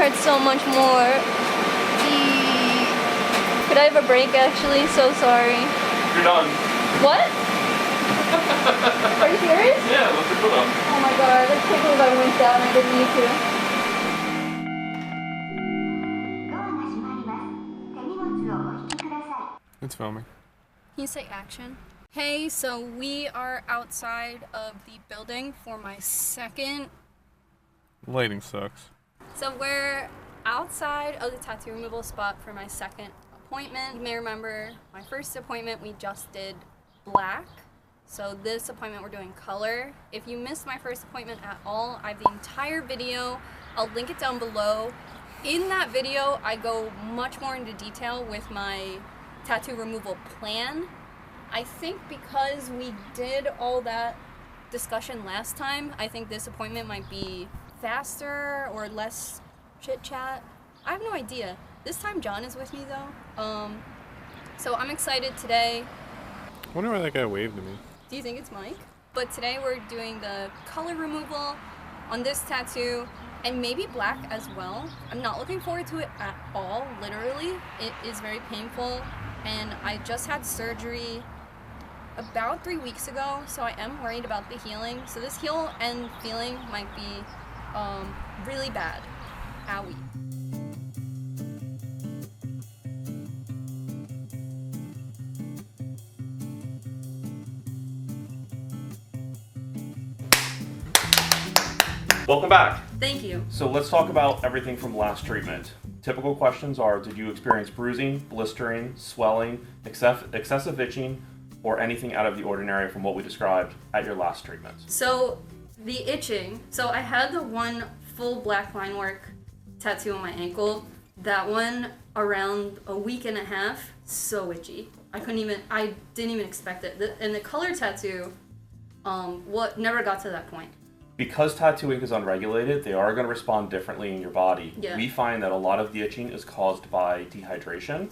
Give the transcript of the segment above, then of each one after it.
hurts so much more. Could I have a break, actually? So sorry. You're done. What? Are you serious? Yeah, let's put up. Oh my god, I can't believe I winked out and I didn't need to. It's filming. Can you say action? Hey, so we are outside of the building for my second... Lighting sucks. So we're outside of the tattoo removal spot for my second appointment. You may remember my first appointment we just did black. So this appointment we're doing color. If you missed my first appointment at all, I have the entire video. I'll link it down below. In that video, I go much more into detail with my tattoo removal plan. I think because we did all that discussion last time, I think this appointment might be faster or less chit chat. I have no idea. This time John is with me though. So I'm excited today. I wonder why that guy waved to me. Do you think it's Mike? But today we're doing the color removal on this tattoo and maybe black as well. I'm not looking forward to it at all, literally. It is very painful and I just had surgery about 3 weeks ago, so I am worried about the healing. So this heel and feeling might be really bad. Owie. Welcome back. Thank you. So let's talk about everything from last treatment. Typical questions are, did you experience bruising, blistering, swelling, excessive itching, or anything out of the ordinary from what we described at your last treatment? So the itching, so I had the one full black line work tattoo on my ankle. That one around a week and a half, so itchy. I didn't even expect it. And the color tattoo, never got to that point. Because tattoo ink is unregulated, they are going to respond differently in your body. Yeah. We find that a lot of the itching is caused by dehydration.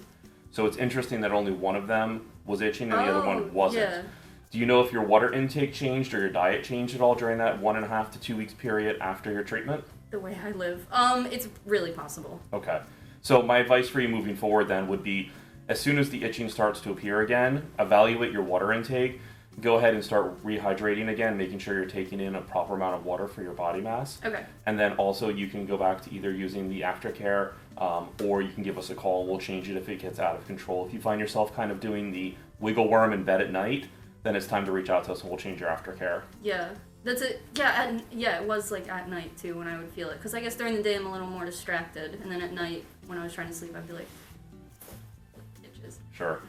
So it's interesting that only one of them was itching and the other one wasn't. Yeah. Do you know if your water intake changed or your diet changed at all during that 1.5 to 2 weeks period after your treatment? The way I live. It's really possible. Okay. So my advice for you moving forward then would be, as soon as the itching starts to appear again, evaluate your water intake. Go ahead and start rehydrating again, making sure you're taking in a proper amount of water for your body mass. Okay. And then also you can go back to either using the aftercare or you can give us a call. We'll change it if it gets out of control. If you find yourself kind of doing the wiggle worm in bed at night, then it's time to reach out to us and we'll change your aftercare. Yeah. That's it. Yeah, it was like at night too when I would feel it. Because I guess during the day I'm a little more distracted. And then at night when I was trying to sleep, I'd be like, itches. Sure.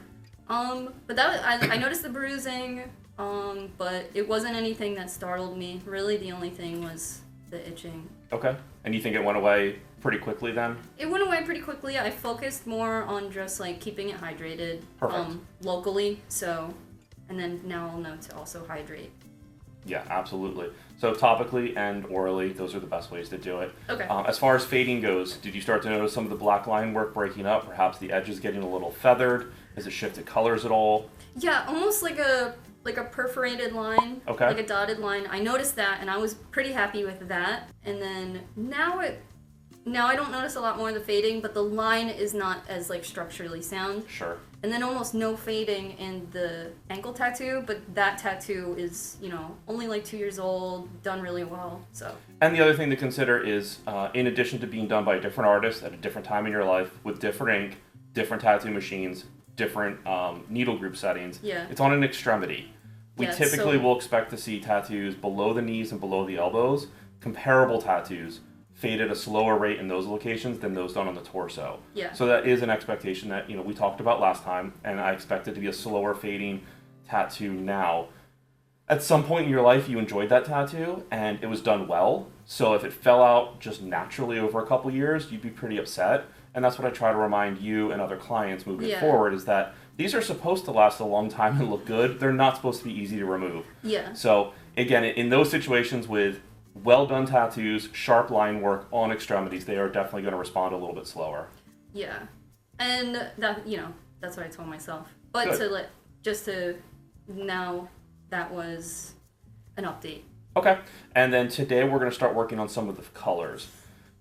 But that was, I noticed the bruising, but it wasn't anything that startled me. Really, the only thing was the itching. Okay. And you think it went away pretty quickly then? It went away pretty quickly. I focused more on just like keeping it hydrated, locally. So, and then now I'll know to also hydrate. Yeah, absolutely. So topically and orally, those are the best ways to do it. Okay. As far as fading goes, did you start to notice some of the black line work breaking up? Perhaps the edges getting a little feathered? Has it shifted colors at all? Yeah, almost like a perforated line, okay. Like a dotted line. I noticed that, and I was pretty happy with that. And then now I don't notice a lot more of the fading, but the line is not as like structurally sound. Sure. And then almost no fading in the ankle tattoo, but that tattoo is, only like 2 years old, done really well, so. And the other thing to consider is, in addition to being done by a different artist at a different time in your life, with different ink, different tattoo machines, different needle group settings, it's on an extremity. We typically will expect to see tattoos below the knees and below the elbows, comparable tattoos, fade at a slower rate in those locations than those done on the torso. Yeah. So that is an expectation that we talked about last time, and I expect it to be a slower fading tattoo now. At some point in your life, you enjoyed that tattoo, and it was done well. So if it fell out just naturally over a couple years, you'd be pretty upset. And that's what I try to remind you and other clients moving forward, is that these are supposed to last a long time and look good. They're not supposed to be easy to remove. Yeah. So again, in those situations with well done tattoos, sharp line work on extremities, they are definitely going to respond a little bit slower. Yeah. And that, that's what I told myself. But good. Now that was an update. Okay. And then today we're going to start working on some of the colors.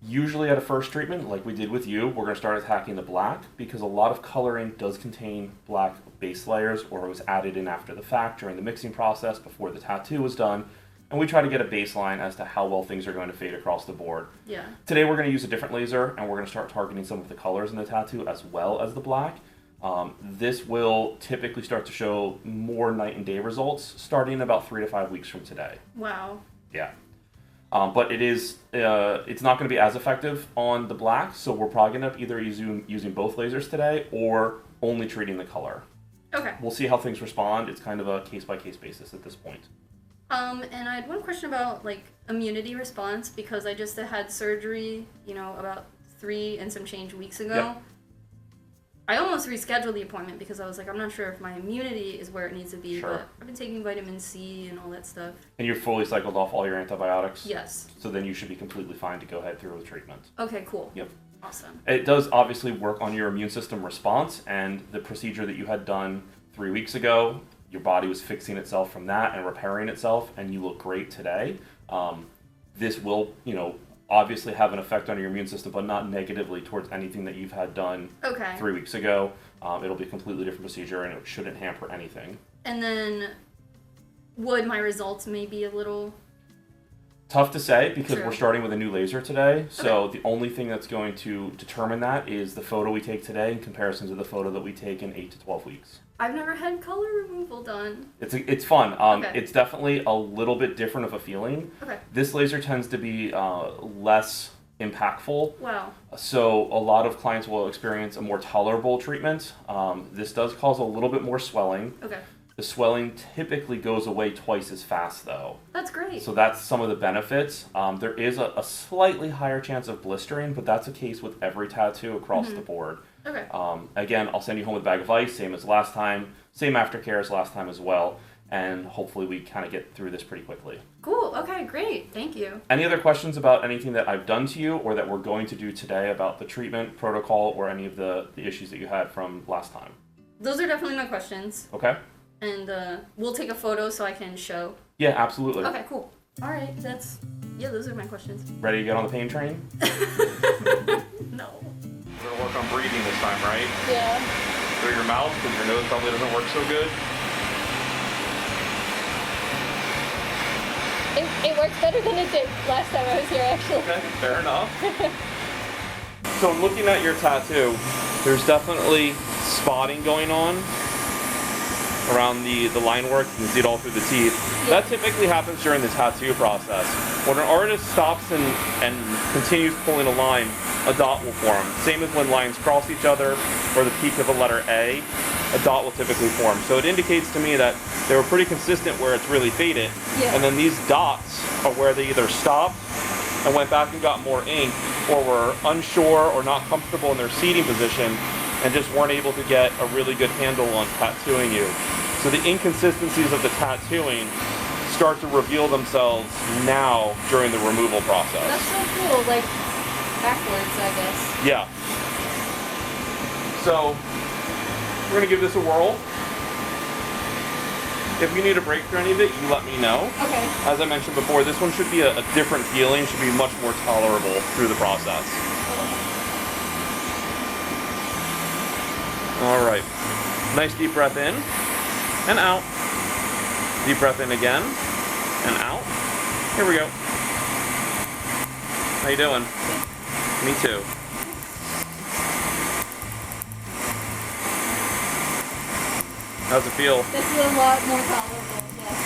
Usually at a first treatment, like we did with you, we're going to start attacking the black because a lot of coloring does contain black base layers or it was added in after the fact during the mixing process before the tattoo was done. And we try to get a baseline as to how well things are going to fade across the board. Yeah. Today we're going to use a different laser and we're going to start targeting some of the colors in the tattoo as well as the black. This will typically start to show more night and day results starting about 3 to 5 weeks from today. Wow. Yeah. But it's not going to be as effective on the black, so we're probably going to either using both lasers today or only treating the color. Okay. We'll see how things respond. It's kind of a case-by-case basis at this point. And I had one question about, like, immunity response, because I just had surgery, about 3 and some change weeks ago. Yep. I almost rescheduled the appointment because I was like, I'm not sure if my immunity is where it needs to be, Sure. but I've been taking vitamin C and all that stuff. And you're fully cycled off all your antibiotics? Yes. So then you should be completely fine to go ahead through with treatment. Okay, cool. Yep. Awesome. It does obviously work on your immune system response, and the procedure that you had done 3 weeks ago, your body was fixing itself from that and repairing itself, and you look great today. This will, obviously have an effect on your immune system, but not negatively towards anything that you've had done 3 weeks ago. It'll be a completely different procedure, and it shouldn't hamper anything. And then, would my results maybe a little... Tough to say because True. we're starting with a new laser today. So Okay. the only thing that's going to determine that is the photo we take today in comparison to the photo that we take in 8 to 12 weeks. I've never had color removal done. It's fun. Okay. It's definitely a little bit different of a feeling. Okay. This laser tends to be less impactful. Wow. So a lot of clients will experience a more tolerable treatment. This does cause a little bit more swelling. Okay. The swelling typically goes away twice as fast though. That's great. So that's some of the benefits. There is a slightly higher chance of blistering, but that's a case with every tattoo across the board. Okay. Again, I'll send you home with a bag of ice, same as last time, same aftercare as last time as well, and hopefully we kind of get through this pretty quickly. Cool. Okay, great. Thank you. Any other questions about anything that I've done to you or that we're going to do today about the treatment protocol or any of the issues that you had from last time? Those are definitely my questions. Okay? And we'll take a photo so I can show. Yeah, absolutely. Okay, cool. All right, those are my questions. Ready to get on the pain train? No. We're going to work on breathing this time, right? Yeah. Through your mouth, because your nose probably doesn't work so good. It works better than it did last time I was here, actually. Okay, fair enough. So looking at your tattoo, there's definitely spotting going on around the line work. You can see it all through the teeth. Yeah. That typically happens during the tattoo process. When an artist stops and continues pulling a line, a dot will form. Same as when lines cross each other or the peak of a letter A dot will typically form. So it indicates to me that they were pretty consistent where it's really faded. Yeah. And then these dots are where they either stopped and went back and got more ink, or were unsure or not comfortable in their seating position and just weren't able to get a really good handle on tattooing you. So the inconsistencies of the tattooing start to reveal themselves now during the removal process. That's so cool. Like, backwards, I guess. Yeah. So, we're going to give this a whirl. If you need a break for any of it, you let me know. Okay. As I mentioned before, this one should be a different feeling, should be much more tolerable through the process. All right. Nice deep breath in and out. Deep breath in again and out. Here we go. How you doing? Me too. How's it feel? This is a lot more tolerable, yes.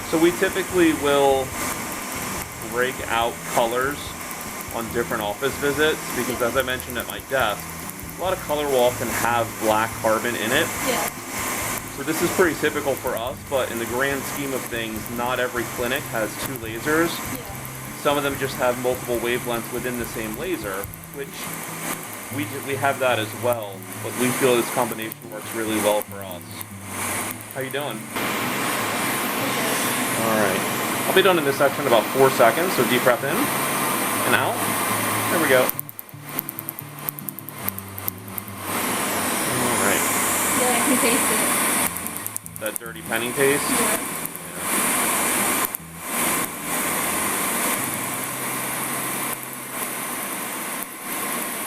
So we typically will break out colors on different office visits because, as I mentioned at my desk, a lot of color will often have black carbon in it. Yeah. So this is pretty typical for us, but in the grand scheme of things, not every clinic has 2 lasers. Yeah. Some of them just have multiple wavelengths within the same laser, which we have that as well, but we feel this combination works really well for us. How you doing? All right. I'll be done in this section in about 4 seconds, so deep breath in and out. There we go. can taste it. That dirty penny taste. Yeah.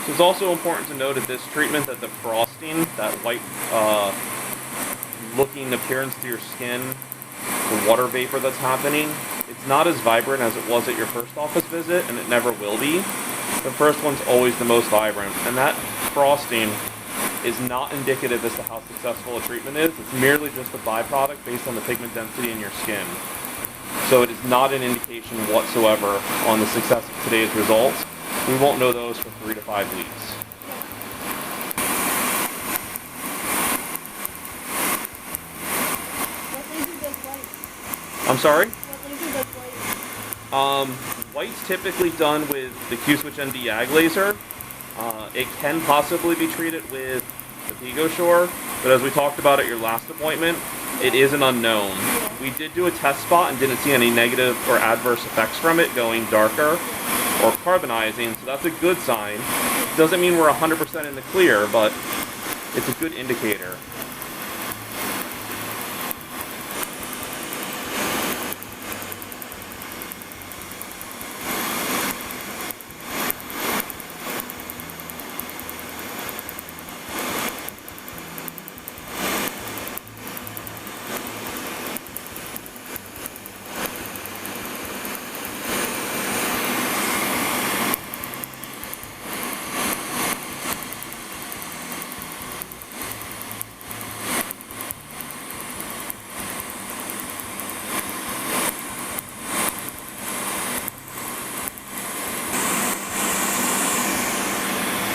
So it's also important to note at this treatment that the frosting, that white looking appearance to your skin, the water vapor that's happening, it's not as vibrant as it was at your first office visit, and it never will be. The first one's always the most vibrant, and that frosting is not indicative as to how successful a treatment is. It's merely just a byproduct based on the pigment density in your skin. So it is not an indication whatsoever on the success of today's results. We won't know those for 3 to 5 weeks. What laser does white? I'm sorry? What laser does white? White's typically done with the qcknd YAG laser. It can possibly be treated with the PicoSure, but as we talked about at your last appointment, it is an unknown. We did do a test spot and didn't see any negative or adverse effects from it going darker or carbonizing, so that's a good sign. Doesn't mean we're 100% in the clear, but it's a good indicator.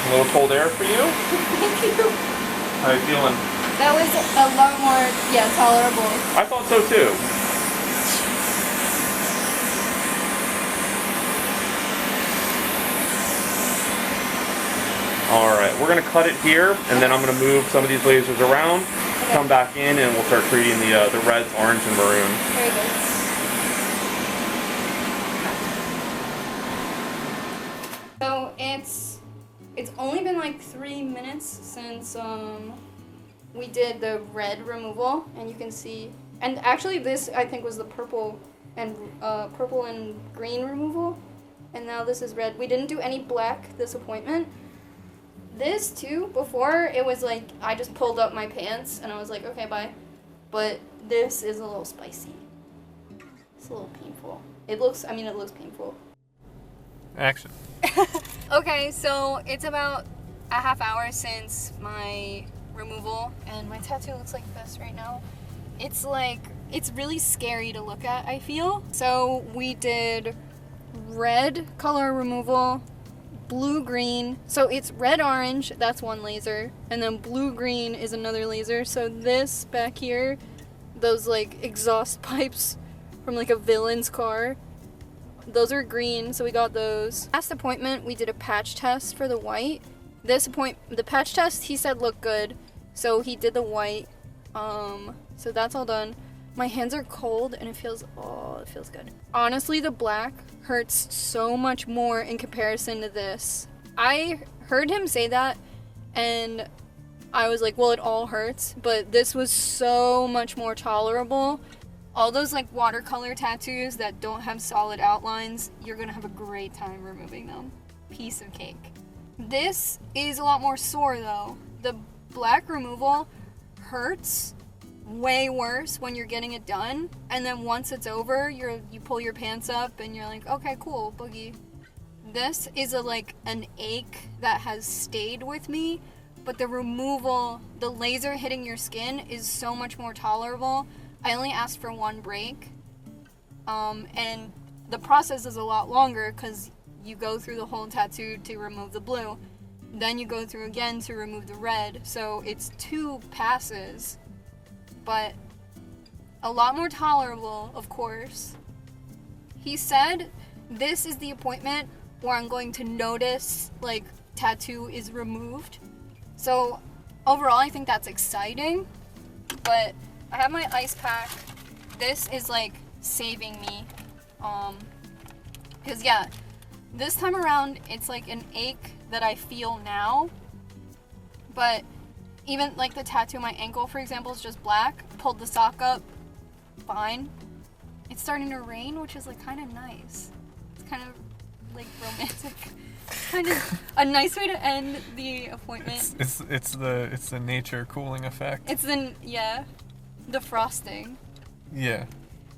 A little cold air for you? Thank you. How you feeling? That was a lot more, tolerable. I thought so too. Alright, we're going to cut it here, and then I'm going to move some of these lasers around, come back in, and we'll start treating the reds, orange, and maroon. Very good. So it's only been like 3 minutes since we did the red removal, and you can see, and actually this I think was the purple and green removal, and now this is red. We didn't do any black this appointment. This too, before it was like I just pulled up my pants and I was like, okay, bye. But this is a little spicy. It's a little painful. It looks painful. Action. Okay, so it's about a half hour since my removal, and my tattoo looks like this right now. It's really scary to look at, I feel. So we did red color removal, blue-green. So it's red-orange, that's one laser, and then blue-green is another laser. So this back here, those like exhaust pipes from like a villain's car, those are green, so we got those. Last appointment, we did a patch test for the white. The patch test, he said looked good, so he did the white. So that's all done. My hands are cold and it feels good. Honestly, the black hurts so much more in comparison to this. I heard him say that and I was like, well, it all hurts, but this was so much more tolerable. All those like watercolor tattoos that don't have solid outlines, you're gonna have a great time removing them. Piece of cake. This is a lot more sore though. The black removal hurts way worse when you're getting it done, and then once it's over, you pull your pants up and you're like, okay, cool, boogie. This is an ache that has stayed with me, but the removal, the laser hitting your skin is so much more tolerable. I only asked for one break, and the process is a lot longer because you go through the whole tattoo to remove the blue, then you go through again to remove the red, so it's 2 passes, but a lot more tolerable, of course. He said this is the appointment where I'm going to notice tattoo is removed, so overall I think that's exciting, but I have my ice pack. This is saving me, because this time around it's an ache that I feel now, but Even like the tattoo on my ankle, for example, is just black. Pulled the sock up, fine. It's starting to rain, which is like kind of nice. It's kind of like romantic. Kind of a nice way to end the appointment. It's the nature cooling effect. It's the frosting. Yeah.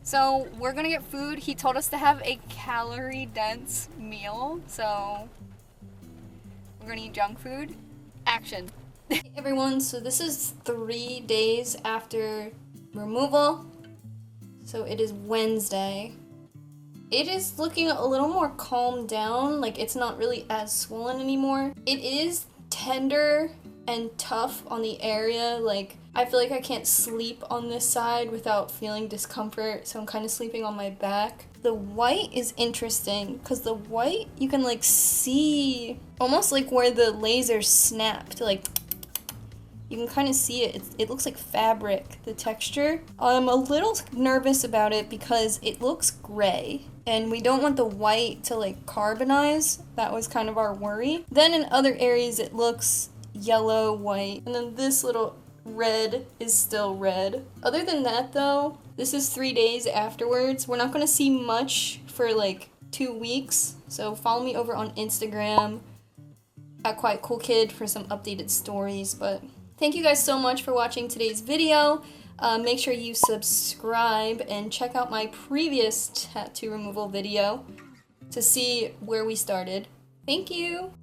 So we're gonna get food. He told us to have a calorie-dense meal, so we're gonna eat junk food. Action. Hey everyone, so this is 3 days after removal. So it is Wednesday. It is looking a little more calmed down, like it's not really as swollen anymore. It is tender and tough on the area, like I feel like I can't sleep on this side without feeling discomfort, so I'm kind of sleeping on my back. The white is interesting, because the white, you can like see, almost like where the laser snapped, like you can kind of see it. It looks like fabric, the texture. I'm a little nervous about it because it looks gray, and we don't want the white to like carbonize. That was kind of our worry. Then in other areas it looks yellow, white, and then this little red is still red. Other than that though, this is 3 days afterwards. We're not going to see much for like 2 weeks, so follow me over on Instagram at @QuietCoolKid for some updated stories. But thank you guys so much for watching today's video. Make sure you subscribe and check out my previous tattoo removal video to see where we started. Thank you!